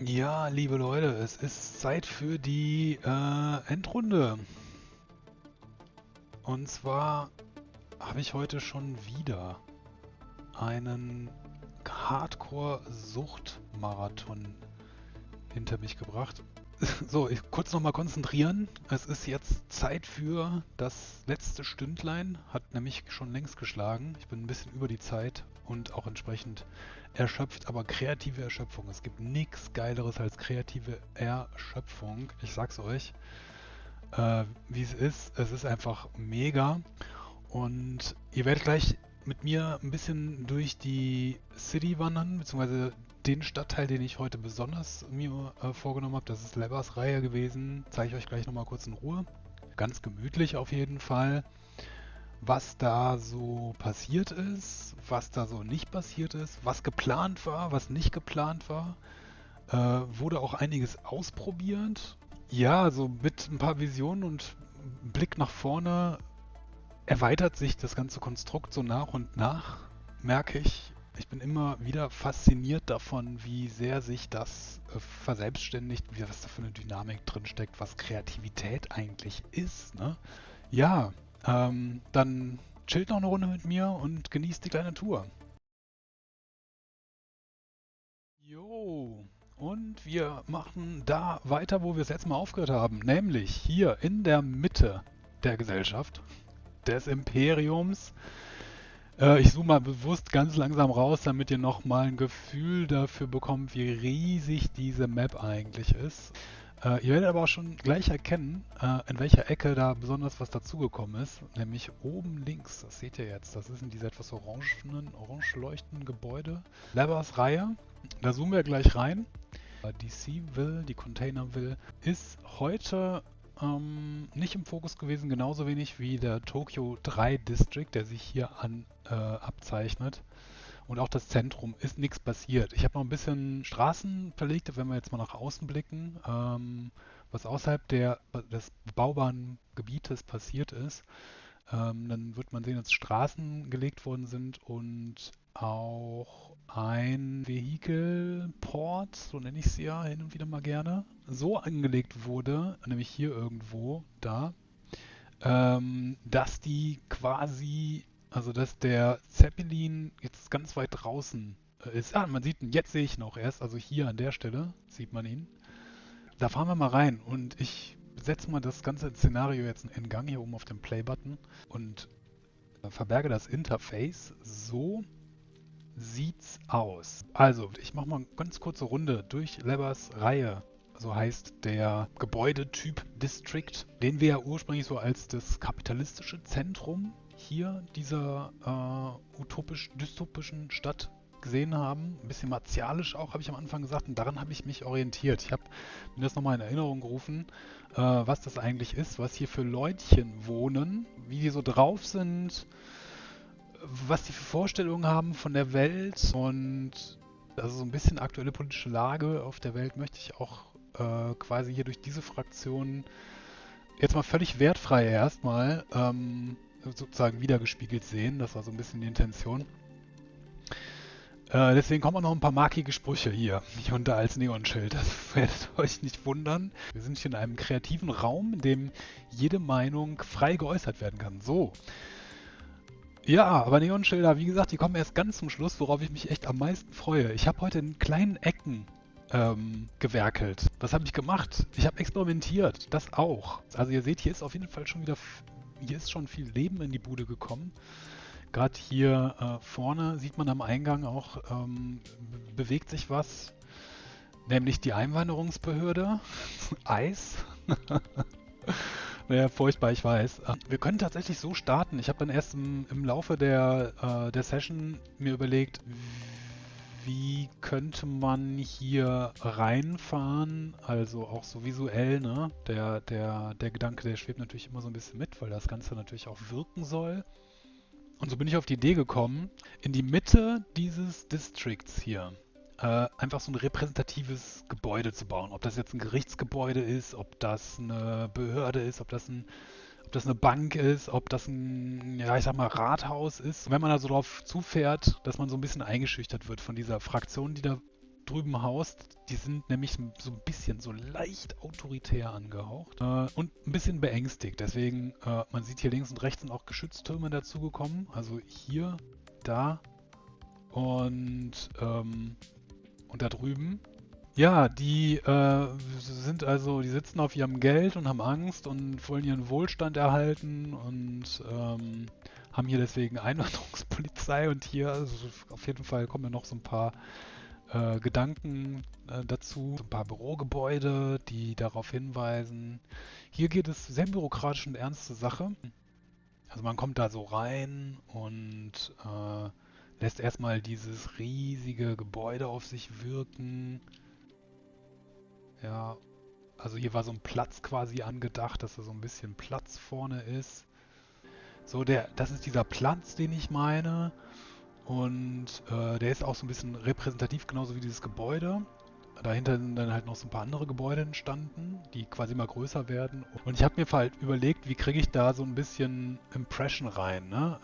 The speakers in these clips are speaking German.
Ja, liebe Leute, es ist Zeit für die Endrunde. Und zwar habe ich heute schon wieder einen Hardcore-Sucht-Marathon hinter mich gebracht. So, kurz nochmal konzentrieren. Es ist jetzt Zeit für das letzte Stündlein. Hat nämlich schon längst geschlagen. Ich bin ein bisschen über die Zeit und auch entsprechend erschöpft, aber kreative Erschöpfung. Es gibt nichts Geileres als kreative Erschöpfung. Ich sag's euch, wie es ist. Es ist einfach mega. Und ihr werdet gleich mit mir ein bisschen durch die City wandern, beziehungsweise den Stadtteil, den ich heute besonders mir vorgenommen habe. Das ist Levers Reihe gewesen. Zeige ich euch gleich nochmal kurz in Ruhe. Ganz gemütlich auf jeden Fall. Was da so passiert ist, was da so nicht passiert ist, was geplant war, was nicht geplant war. Wurde auch einiges ausprobiert. Ja, so mit ein paar Visionen und Blick nach vorne erweitert sich das ganze Konstrukt so nach und nach, merke ich. Ich bin immer wieder fasziniert davon, wie sehr sich das verselbstständigt, was da für eine Dynamik drin steckt, was Kreativität eigentlich ist. Ne? Ja, dann chillt noch eine Runde mit mir und genießt die kleine Tour. Jo, und wir machen da weiter, wo wir es jetzt mal aufgehört haben, nämlich hier in der Mitte der Gesellschaft, des Imperiums. Ich zoome mal bewusst ganz langsam raus, damit ihr nochmal ein Gefühl dafür bekommt, wie riesig diese Map eigentlich ist. Ihr werdet aber auch schon gleich erkennen, in welcher Ecke da besonders was dazugekommen ist. Nämlich oben links, das seht ihr jetzt, das ist in dieser etwas orange leuchtenden Gebäude. Levers Reihe, da zoomen wir gleich rein. Die Sea-Ville, die Container-Ville, ist heute nicht im Fokus gewesen, genauso wenig wie der Tokyo 3 District, der sich hier abzeichnet. Und auch das Zentrum ist nichts passiert. Ich habe noch ein bisschen Straßen verlegt, wenn wir jetzt mal nach außen blicken, was außerhalb des bebaubaren Gebietes passiert ist. Dann wird man sehen, dass Straßen gelegt worden sind und auch ein Vehikelport, so nenne ich es ja hin und wieder mal gerne, so angelegt wurde, nämlich hier irgendwo, da, dass die quasi, also dass der Zeppelin jetzt ganz weit draußen ist. Ah, man sieht ihn, jetzt sehe ich ihn auch erst, also hier an der Stelle sieht man ihn. Da fahren wir mal rein und ich setze mal das ganze Szenario jetzt in Gang hier oben auf dem Play-Button und verberge das Interface. So sieht's aus. Also, ich mache mal eine ganz kurze Runde durch Levers Reihe. So heißt der Gebäudetyp District, den wir ja ursprünglich so als das kapitalistische Zentrum hier dieser utopisch-dystopischen Stadt gesehen haben. Ein bisschen martialisch auch, habe ich am Anfang gesagt. Und daran habe ich mich orientiert. Ich habe mir das nochmal in Erinnerung gerufen, was das eigentlich ist, was hier für Leutchen wohnen, wie die so drauf sind, was die für Vorstellungen haben von der Welt und also so ein bisschen aktuelle politische Lage auf der Welt möchte ich auch quasi hier durch diese Fraktion jetzt mal völlig wertfrei erstmal sozusagen wiedergespiegelt sehen. Das war so ein bisschen die Intention. Deswegen kommen auch noch ein paar markige Sprüche hier und da als Neonschild. Das werdet ihr euch nicht wundern. Wir sind hier in einem kreativen Raum, in dem jede Meinung frei geäußert werden kann. So, ja, aber Neonschilder, wie gesagt, die kommen erst ganz zum Schluss, worauf ich mich echt am meisten freue. Ich habe heute in kleinen Ecken gewerkelt. Was habe ich gemacht? Ich habe experimentiert, das auch. Also ihr seht, hier ist auf jeden Fall schon wieder, hier ist schon viel Leben in die Bude gekommen. Gerade hier vorne sieht man am Eingang auch, bewegt sich was, nämlich die Einwanderungsbehörde. Eis. Naja, furchtbar, ich weiß. Wir können tatsächlich so starten. Ich habe dann erst im Laufe der Session mir überlegt, wie könnte man hier reinfahren, also auch so visuell, ne? Der Gedanke, der schwebt natürlich immer so ein bisschen mit, weil das Ganze natürlich auch wirken soll. Und so bin ich auf die Idee gekommen, in die Mitte dieses Districts hier einfach so ein repräsentatives Gebäude zu bauen. Ob das jetzt ein Gerichtsgebäude ist, ob das eine Behörde ist, ob das eine Bank ist, ob das ein, ja, ich sag mal, Rathaus ist. Wenn man da so drauf zufährt, dass man so ein bisschen eingeschüchtert wird von dieser Fraktion, die da drüben haust, die sind nämlich so ein bisschen so leicht autoritär angehaucht und ein bisschen beängstigt. Deswegen, man sieht hier links und rechts sind auch Geschütztürme dazugekommen. Also hier, da und da drüben. Ja, die sitzen auf ihrem Geld und haben Angst und wollen ihren Wohlstand erhalten und haben hier deswegen Einwanderungspolizei und hier also auf jeden Fall kommen ja noch so ein paar Gedanken dazu, so ein paar Bürogebäude, die darauf hinweisen. Hier geht es sehr bürokratisch und ernste Sache. Also man kommt da so rein und lässt erstmal dieses riesige Gebäude auf sich wirken. Ja, also hier war so ein Platz quasi angedacht, dass da so ein bisschen Platz vorne ist. So, das ist dieser Platz, den ich meine. Und der ist auch so ein bisschen repräsentativ, genauso wie dieses Gebäude. Dahinter sind dann halt noch so ein paar andere Gebäude entstanden, die quasi immer größer werden. Und ich habe mir halt überlegt, wie kriege ich da so ein bisschen Impression rein, ne?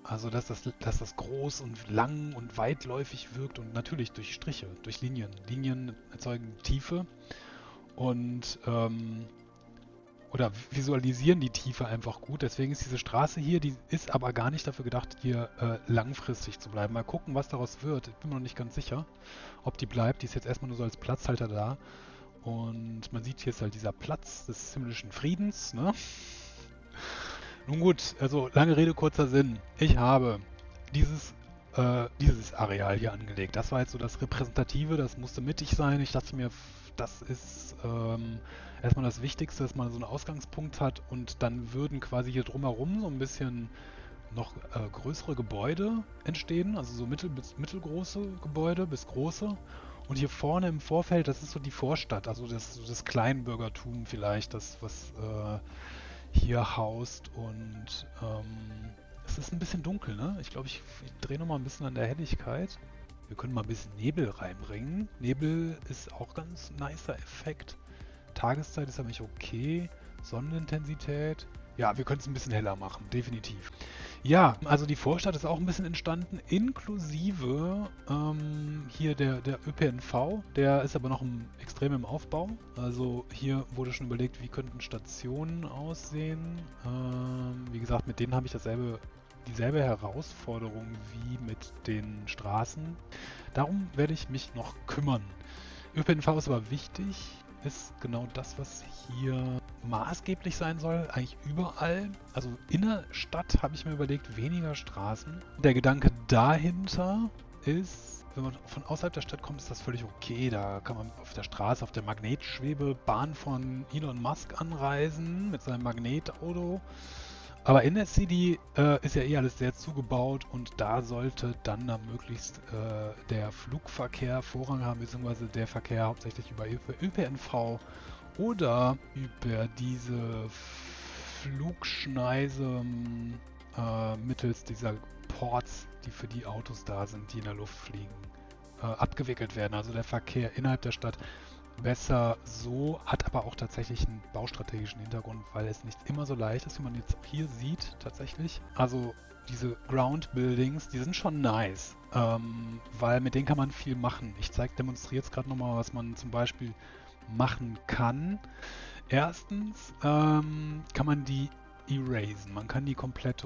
Also, dass das groß und lang und weitläufig wirkt und natürlich durch Striche, durch Linien. Linien erzeugen Tiefe und oder visualisieren die Tiefe einfach gut. Deswegen ist diese Straße hier, die ist aber gar nicht dafür gedacht, hier langfristig zu bleiben. Mal gucken, was daraus wird. Ich bin mir noch nicht ganz sicher, ob die bleibt. Die ist jetzt erstmal nur so als Platzhalter da. Und man sieht, hier ist halt dieser Platz des himmlischen Friedens, ne? Nun gut, also lange Rede, kurzer Sinn. Ich habe dieses Areal hier angelegt. Das war jetzt so das Repräsentative, das musste mittig sein. Ich dachte mir, das ist erstmal das Wichtigste, dass man so einen Ausgangspunkt hat und dann würden quasi hier drumherum so ein bisschen noch größere Gebäude entstehen, also so bis mittelgroße Gebäude bis große. Und hier vorne im Vorfeld, das ist so die Vorstadt, also das Kleinbürgertum vielleicht, das was hier haust und es ist ein bisschen dunkel, ne? Ich glaube, ich drehe nochmal ein bisschen an der Helligkeit. Wir können mal ein bisschen Nebel reinbringen. Nebel ist auch ganz nicer Effekt. Tageszeit ist eigentlich okay. Sonnenintensität. Ja, wir können es ein bisschen heller machen, definitiv. Ja, also die Vorstadt ist auch ein bisschen entstanden, inklusive hier der ÖPNV. Der ist aber noch extrem im Aufbau. Also hier wurde schon überlegt, wie könnten Stationen aussehen. Wie gesagt, mit denen habe ich dieselbe Herausforderung wie mit den Straßen. Darum werde ich mich noch kümmern. ÖPNV ist aber wichtig, ist genau das, was hier maßgeblich sein soll, eigentlich überall. Also in der Stadt habe ich mir überlegt, weniger Straßen. Der Gedanke dahinter ist, wenn man von außerhalb der Stadt kommt, ist das völlig okay. Da kann man auf der Straße, auf der Magnetschwebebahn von Elon Musk anreisen mit seinem Magnetauto. Aber in der City ist ja eh alles sehr zugebaut und da sollte dann möglichst der Flugverkehr Vorrang haben, beziehungsweise der Verkehr hauptsächlich über ÖPNV oder über diese Flugschneise mittels dieser Ports, die für die Autos da sind, die in der Luft fliegen, abgewickelt werden. Also der Verkehr innerhalb der Stadt besser so, hat aber auch tatsächlich einen baustrategischen Hintergrund, weil es nicht immer so leicht ist, wie man jetzt auch hier sieht, tatsächlich. Also diese Ground Buildings, die sind schon nice, weil mit denen kann man viel machen. Ich demonstriere jetzt gerade nochmal, was man zum Beispiel machen kann. Erstens kann man die erasen, man kann die komplett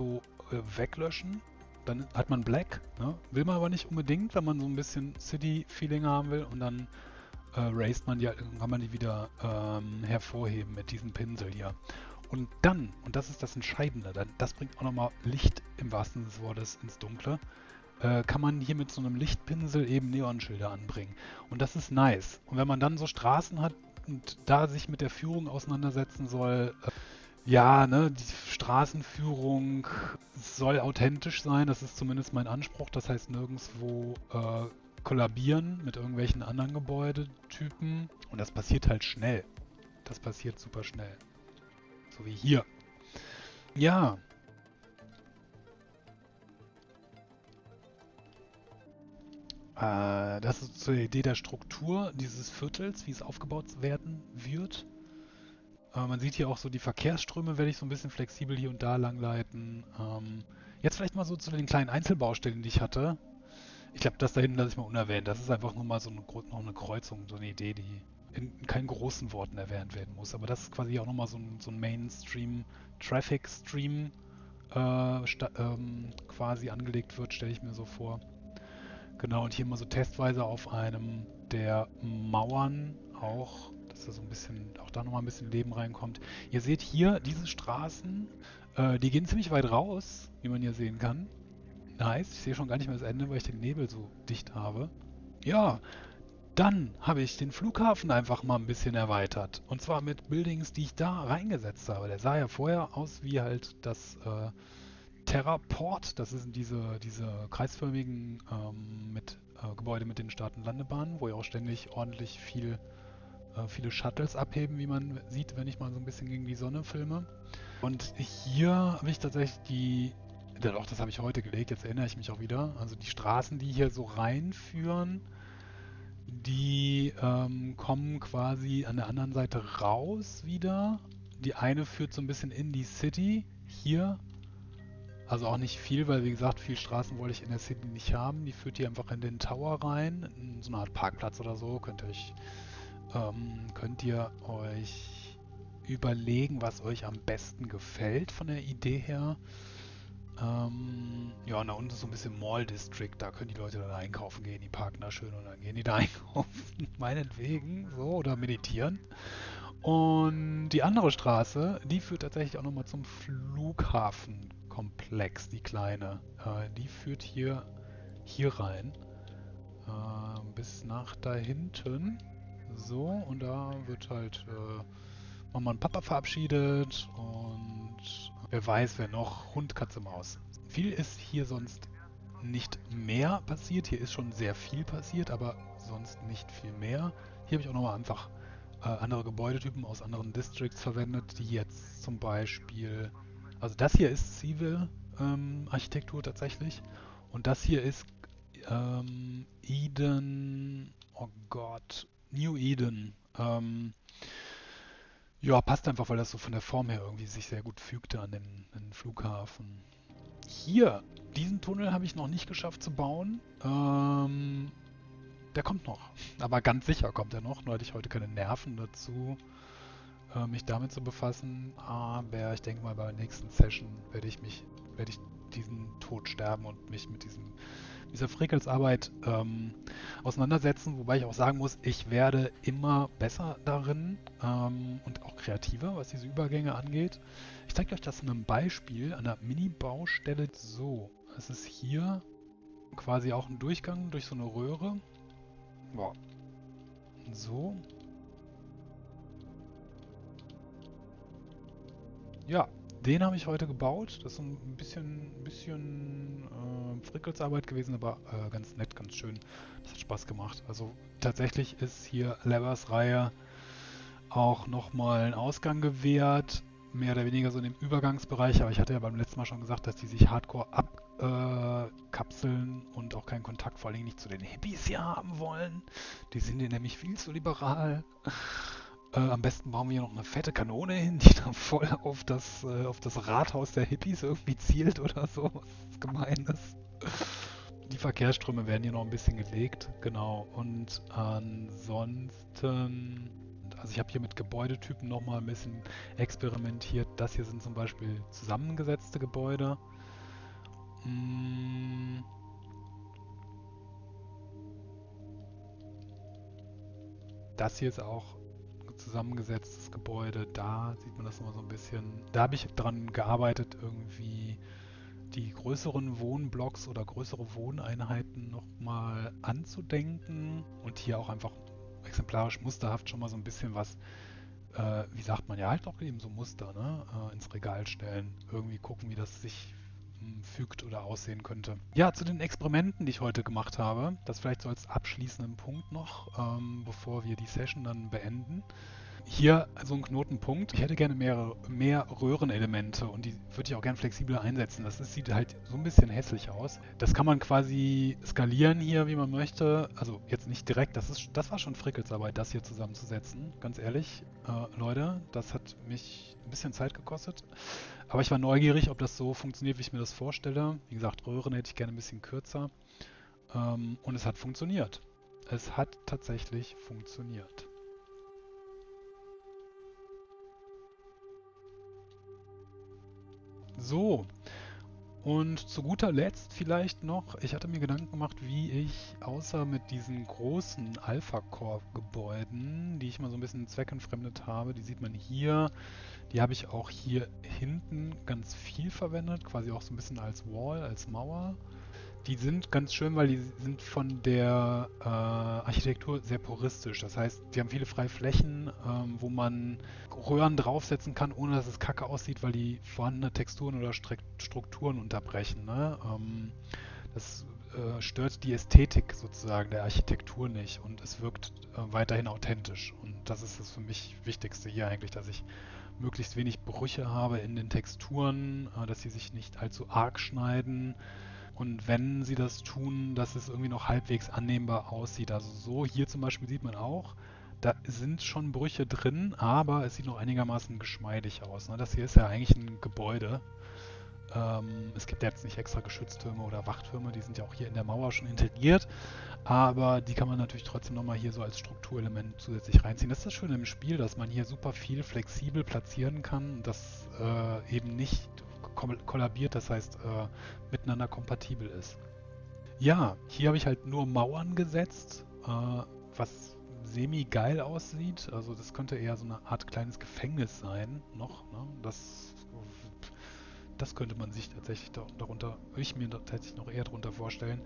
weglöschen. Dann hat man Black, ne? Will man aber nicht unbedingt, wenn man so ein bisschen City-Feeling haben will und dann kann man die wieder hervorheben mit diesem Pinsel hier. Und dann, und das ist das Entscheidende, das bringt auch nochmal Licht im wahrsten Sinne des Wortes ins Dunkle, kann man hier mit so einem Lichtpinsel eben Neonschilder anbringen. Und das ist nice. Und wenn man dann so Straßen hat und da sich mit der Führung auseinandersetzen soll, ja, ne, die Straßenführung soll authentisch sein, das ist zumindest mein Anspruch. Das heißt nirgendwo kollabieren mit irgendwelchen anderen Gebäudetypen. Und das passiert halt schnell. Das passiert super schnell. So wie hier. Ja. Das ist zur Idee der Struktur dieses Viertels, wie es aufgebaut werden wird. Man sieht hier auch so die Verkehrsströme, werde ich so ein bisschen flexibel hier und da langleiten. Jetzt vielleicht mal so zu den kleinen Einzelbaustellen, die ich hatte. Ich glaube, das da hinten lasse ich mal unerwähnt. Das ist einfach nur mal so eine, noch eine Kreuzung, so eine Idee, die in keinen großen Worten erwähnt werden muss. Aber das ist quasi auch nochmal so ein Mainstream-Traffic-Stream quasi angelegt wird, stelle ich mir so vor. Genau, und hier mal so testweise auf einem der Mauern auch, dass da so ein bisschen, auch da nochmal ein bisschen Leben reinkommt. Ihr seht hier diese Straßen, die gehen ziemlich weit raus, wie man hier sehen kann. Nice, ich sehe schon gar nicht mehr das Ende, weil ich den Nebel so dicht habe. Ja, dann habe ich den Flughafen einfach mal ein bisschen erweitert. Und zwar mit Buildings, die ich da reingesetzt habe. Der sah ja vorher aus wie halt das Terraport. Das sind diese kreisförmigen Gebäude mit den Start- und Landebahnen, wo ja auch ständig ordentlich viele Shuttles abheben, wie man sieht, wenn ich mal so ein bisschen gegen die Sonne filme. Und hier habe ich tatsächlich doch, das habe ich heute gelegt, jetzt erinnere ich mich auch wieder. Also die Straßen, die hier so reinführen, die kommen quasi an der anderen Seite raus wieder. Die eine führt so ein bisschen in die City. Hier, also auch nicht viel, weil wie gesagt, viel Straßen wollte ich in der City nicht haben. Die führt hier einfach in den Tower rein, in so eine Art Parkplatz oder so. Könnt ihr euch überlegen, was euch am besten gefällt von der Idee her. Ja, und da unten ist so ein bisschen Mall District, da können die Leute dann einkaufen gehen, die parken da schön und dann gehen die da einkaufen, meinetwegen, so, oder meditieren. Und die andere Straße, die führt tatsächlich auch nochmal zum Flughafenkomplex, die kleine. Die führt hier rein, bis nach da hinten. So, und da wird halt Mama und Papa verabschiedet und wer weiß, wer noch, Hund, Katze, Maus. Viel ist hier sonst nicht mehr passiert. Hier ist schon sehr viel passiert, aber sonst nicht viel mehr. Hier habe ich auch nochmal einfach andere Gebäudetypen aus anderen Districts verwendet, die jetzt zum Beispiel, also das hier ist Civil Architektur tatsächlich und das hier ist Eden, oh Gott, New Eden. Ja, passt einfach, weil das so von der Form her irgendwie sich sehr gut fügte an den Flughafen. Hier, diesen Tunnel habe ich noch nicht geschafft zu bauen. Der kommt noch. Aber ganz sicher kommt er noch. Nur hatte ich heute keine Nerven dazu, mich damit zu befassen. Aber ich denke mal, bei der nächsten Session werde ich diesen Tod sterben und mich mit dieser Frickelsarbeit auseinandersetzen, wobei ich auch sagen muss, ich werde immer besser darin und auch kreativer, was diese Übergänge angeht. Ich zeige euch das in einem Beispiel an einer Mini-Baustelle. So, es ist hier quasi auch ein Durchgang durch so eine Röhre. Boah. So. Ja, den habe ich heute gebaut. Das ist so ein bisschen Frickelsarbeit gewesen, aber ganz nett, ganz schön. Das hat Spaß gemacht. Also tatsächlich ist hier Levers Reihe auch nochmal einen Ausgang gewährt. Mehr oder weniger so in dem Übergangsbereich, aber ich hatte ja beim letzten Mal schon gesagt, dass die sich hardcore abkapseln und auch keinen Kontakt, vor allem nicht zu den Hippies hier haben wollen. Die sind hier nämlich viel zu liberal. Am besten bauen wir hier noch eine fette Kanone hin, die dann voll auf das Rathaus der Hippies irgendwie zielt oder so, was gemein ist. Die Verkehrsströme werden hier noch ein bisschen gelegt, genau. Und ansonsten, also ich habe hier mit Gebäudetypen nochmal ein bisschen experimentiert. Das hier sind zum Beispiel zusammengesetzte Gebäude. Mm, Das hier ist auch ein zusammengesetztes Gebäude. Da sieht man das nochmal so ein bisschen. Da habe ich dran gearbeitet, irgendwie die größeren Wohnblocks oder größere Wohneinheiten nochmal anzudenken und hier auch einfach exemplarisch musterhaft schon mal so ein bisschen was, wie sagt man ja, halt auch eben so Muster, ne, ins Regal stellen. Irgendwie gucken, wie das sich fügt oder aussehen könnte. Ja, zu den Experimenten, die ich heute gemacht habe, das vielleicht so als abschließenden Punkt noch, bevor wir die Session dann beenden. Hier so ein Knotenpunkt. Ich hätte gerne mehr Röhrenelemente und die würde ich auch gerne flexibler einsetzen. Sieht halt so ein bisschen hässlich aus. Das kann man quasi skalieren hier, wie man möchte. Also jetzt nicht direkt, das war schon Frickelsarbeit, das hier zusammenzusetzen. Ganz ehrlich, Leute, das hat mich ein bisschen Zeit gekostet. Aber ich war neugierig, ob das so funktioniert, wie ich mir das vorstelle. Wie gesagt, Röhren hätte ich gerne ein bisschen kürzer. Und es hat funktioniert. Es hat tatsächlich funktioniert. So, und zu guter Letzt vielleicht noch, ich hatte mir Gedanken gemacht, wie ich außer mit diesen großen Alpha-Core-Gebäuden, die ich mal so ein bisschen zweckentfremdet habe, die sieht man hier, die habe ich auch hier hinten ganz viel verwendet, quasi auch so ein bisschen als Wall, als Mauer. Die sind ganz schön, weil die sind von der Architektur sehr puristisch. Das heißt, die haben viele freie Flächen, wo man Röhren draufsetzen kann, ohne dass es kacke aussieht, weil die vorhandene Texturen oder Strukturen unterbrechen. Ne? Das stört die Ästhetik sozusagen der Architektur nicht und es wirkt weiterhin authentisch. Und das ist das für mich Wichtigste hier eigentlich, dass ich möglichst wenig Brüche habe in den Texturen, dass sie sich nicht allzu arg schneiden. Und wenn sie das tun, dass es irgendwie noch halbwegs annehmbar aussieht. Also so hier zum Beispiel sieht man auch, da sind schon Brüche drin, aber es sieht noch einigermaßen geschmeidig aus. Ne? Das hier ist ja eigentlich ein Gebäude. Es gibt ja jetzt nicht extra Geschütztürme oder Wachtürme, die sind ja auch hier in der Mauer schon integriert. Aber die kann man natürlich trotzdem nochmal hier so als Strukturelement zusätzlich reinziehen. Das ist das Schöne im Spiel, dass man hier super viel flexibel platzieren kann und das eben nicht kollabiert, das heißt miteinander kompatibel ist. Ja, hier habe ich halt nur Mauern gesetzt, was semi-geil aussieht. Also das könnte eher so eine Art kleines Gefängnis sein noch. Ne? Das könnte man sich tatsächlich darunter, ich mir tatsächlich noch eher darunter vorstellen.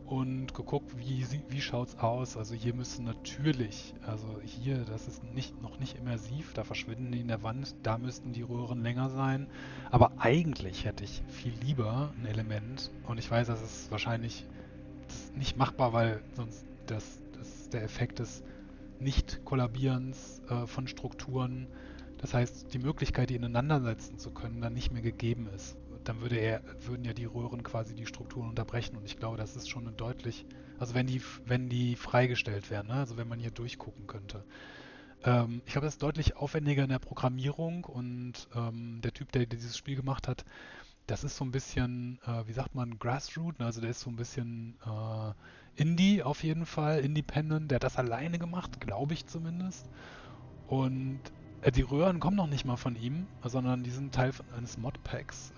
Und geguckt, wie schaut es aus. Also hier müssen natürlich, also hier, das ist noch nicht immersiv, da verschwinden die in der Wand, da müssten die Röhren länger sein. Aber eigentlich hätte ich viel lieber ein Element, und ich weiß, das ist wahrscheinlich nicht machbar, weil sonst der Effekt des Nicht-Kollabierens von Strukturen, das heißt, die Möglichkeit, die ineinandersetzen zu können, dann nicht mehr gegeben ist. Dann würden ja die Röhren quasi die Strukturen unterbrechen und ich glaube, das ist schon deutlich, also wenn die freigestellt werden, ne? Also wenn man hier durchgucken könnte. Ich glaube, das ist deutlich aufwendiger in der Programmierung und der Typ, der dieses Spiel gemacht hat, das ist so ein bisschen, wie sagt man, Grassroot, ne? Also der ist so ein bisschen Indie auf jeden Fall, Independent, der hat das alleine gemacht, glaube ich zumindest. Und die Röhren kommen noch nicht mal von ihm, sondern die sind Teil eines Modpacks.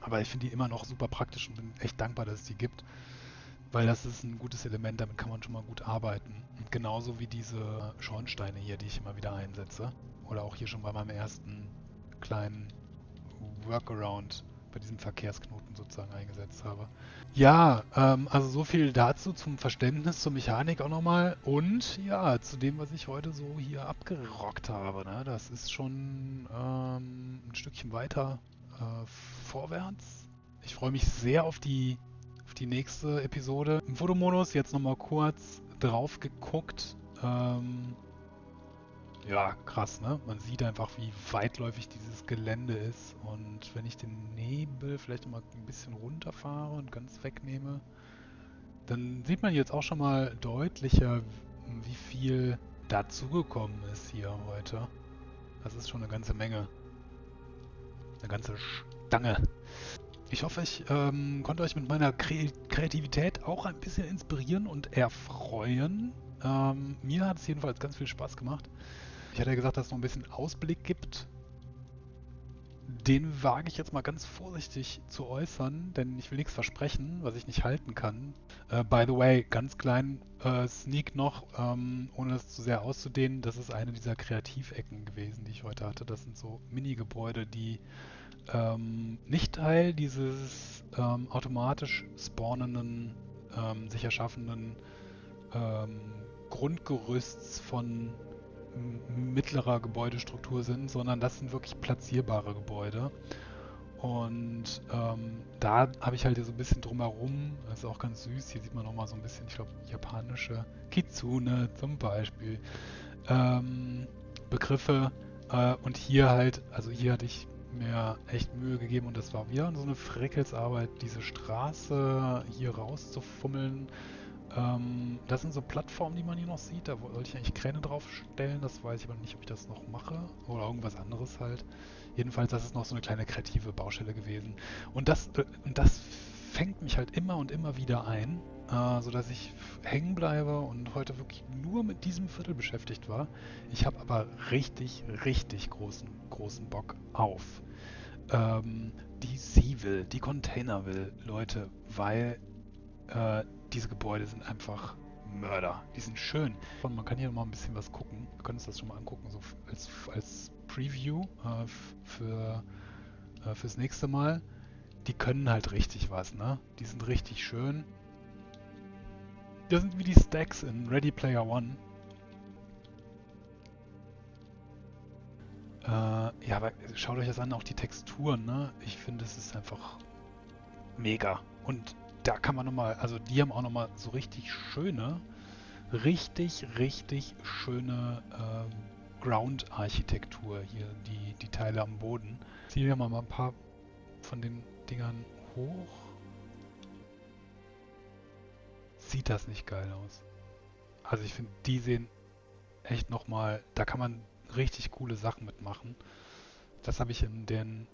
Aber ich finde die immer noch super praktisch und bin echt dankbar, dass es die gibt, weil das ist ein gutes Element, damit kann man schon mal gut arbeiten. Und genauso wie diese Schornsteine hier, die ich immer wieder einsetze. Oder auch hier schon bei meinem ersten kleinen Workaround bei diesem Verkehrsknoten sozusagen eingesetzt habe. Ja, also so viel dazu zum Verständnis zur Mechanik auch nochmal und ja, zu dem, was ich heute so hier abgerockt habe. Ne? Das ist schon ein Stückchen weiter vorwärts. Ich freue mich sehr auf die nächste Episode. Im Fotomodus jetzt nochmal kurz drauf geguckt. Ja, krass, ne? Man sieht einfach, wie weitläufig dieses Gelände ist. Und wenn ich den Nebel vielleicht mal ein bisschen runterfahre und ganz wegnehme, dann sieht man jetzt auch schon mal deutlicher, wie viel dazugekommen ist hier heute. Das ist schon eine ganze Menge. Eine ganze Stange. Ich hoffe, ich konnte euch mit meiner Kreativität auch ein bisschen inspirieren und erfreuen. Mir hat es jedenfalls ganz viel Spaß gemacht. Ich hatte ja gesagt, dass es noch ein bisschen Ausblick gibt. Den wage ich jetzt mal ganz vorsichtig zu äußern, denn ich will nichts versprechen, was ich nicht halten kann. By the way, ganz klein Sneak noch, ohne es zu sehr auszudehnen, das ist eine dieser Kreativecken gewesen, die ich heute hatte. Das sind so Mini-Gebäude, die nicht Teil dieses automatisch spawnenden, sich erschaffenden ähm, Grundgerüsts von mittlerer Gebäudestruktur sind, sondern das sind wirklich platzierbare Gebäude. Und da habe ich halt so ein bisschen drumherum, das ist auch ganz süß, hier sieht man nochmal so ein bisschen, ich glaube, japanische Kitsune zum Beispiel, Begriffe. Und hier halt, also hier hatte ich mir echt Mühe gegeben und das war wieder so eine Frickelsarbeit, diese Straße hier rauszufummeln. Das sind so Plattformen, die man hier noch sieht. Da wollte ich eigentlich Kräne draufstellen. Das weiß ich aber nicht, ob ich das noch mache. Oder irgendwas anderes halt. Jedenfalls, das ist noch so eine kleine kreative Baustelle gewesen. Und das fängt mich halt immer und immer wieder ein, sodass ich hängen bleibe und heute wirklich nur mit diesem Viertel beschäftigt war. Ich habe aber richtig, richtig großen Bock auf die Seaville, die Containerville, Leute, weil diese Gebäude sind einfach Mörder. Die sind schön. Und man kann hier noch mal ein bisschen was gucken. Wir können uns das schon mal angucken, so als Preview fürs nächste Mal. Die können halt richtig was, ne? Die sind richtig schön. Das sind wie die Stacks in Ready Player One. Ja, aber schaut euch das an, auch die Texturen, ne? Ich finde, es ist einfach mega. Und da kann man nochmal, also die haben auch nochmal so richtig schöne, richtig schöne Ground-Architektur hier, die Teile am Boden. Ich ziehe hier mal ein paar von den Dingern hoch. Sieht das nicht geil aus. Also ich finde, die sehen echt nochmal, da kann man richtig coole Sachen mitmachen. Das habe ich in den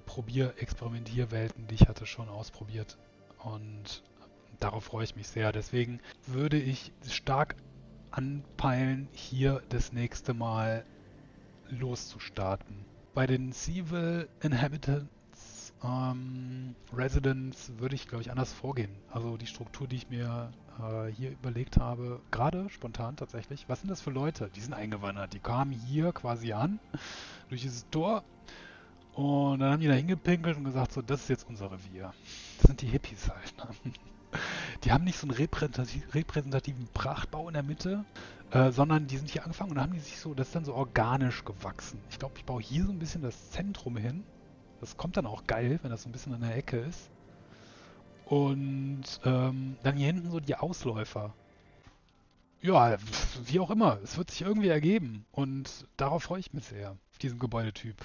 Experimentierwelten, die ich hatte, schon ausprobiert. Und darauf freue ich mich sehr. Deswegen würde ich stark anpeilen, hier das nächste Mal loszustarten. Bei den Civil Inhabitants Residents würde ich, glaube ich, anders vorgehen. Also die Struktur, die ich mir hier überlegt habe, gerade spontan tatsächlich. Was sind das für Leute? Die sind eingewandert. Die kamen hier quasi an, durch dieses Tor. Und dann haben die da hingepinkelt und gesagt, so, das ist jetzt unser Revier. Das sind die Hippies halt. Ne? Die haben nicht so einen repräsentativen Prachtbau in der Mitte, sondern die sind hier angefangen und dann haben die sich so, das ist dann so organisch gewachsen. Ich glaube, ich baue hier so ein bisschen das Zentrum hin. Das kommt dann auch geil, wenn das so ein bisschen an der Ecke ist. Und dann hier hinten so die Ausläufer. Ja, wie auch immer. Es wird sich irgendwie ergeben. Und darauf freue ich mich sehr, auf diesen Gebäudetyp.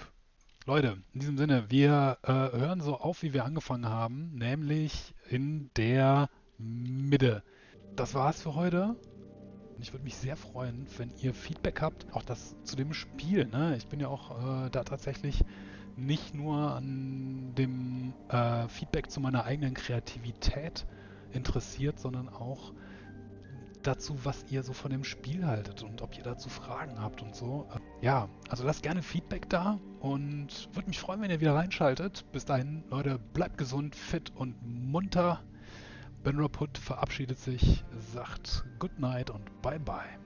Leute, in diesem Sinne, wir hören so auf, wie wir angefangen haben, nämlich in der Mitte. Das war's für heute. Ich würde mich sehr freuen, wenn ihr Feedback habt, auch das zu dem Spiel. Ne? Ich bin ja auch da tatsächlich nicht nur an dem Feedback zu meiner eigenen Kreativität interessiert, sondern auch dazu, was ihr so von dem Spiel haltet und ob ihr dazu Fragen habt und so. Ja, also lasst gerne Feedback da und würde mich freuen, wenn ihr wieder reinschaltet. Bis dahin, Leute, bleibt gesund, fit und munter. Ben Rob Hood verabschiedet sich, sagt Good Night und Bye Bye.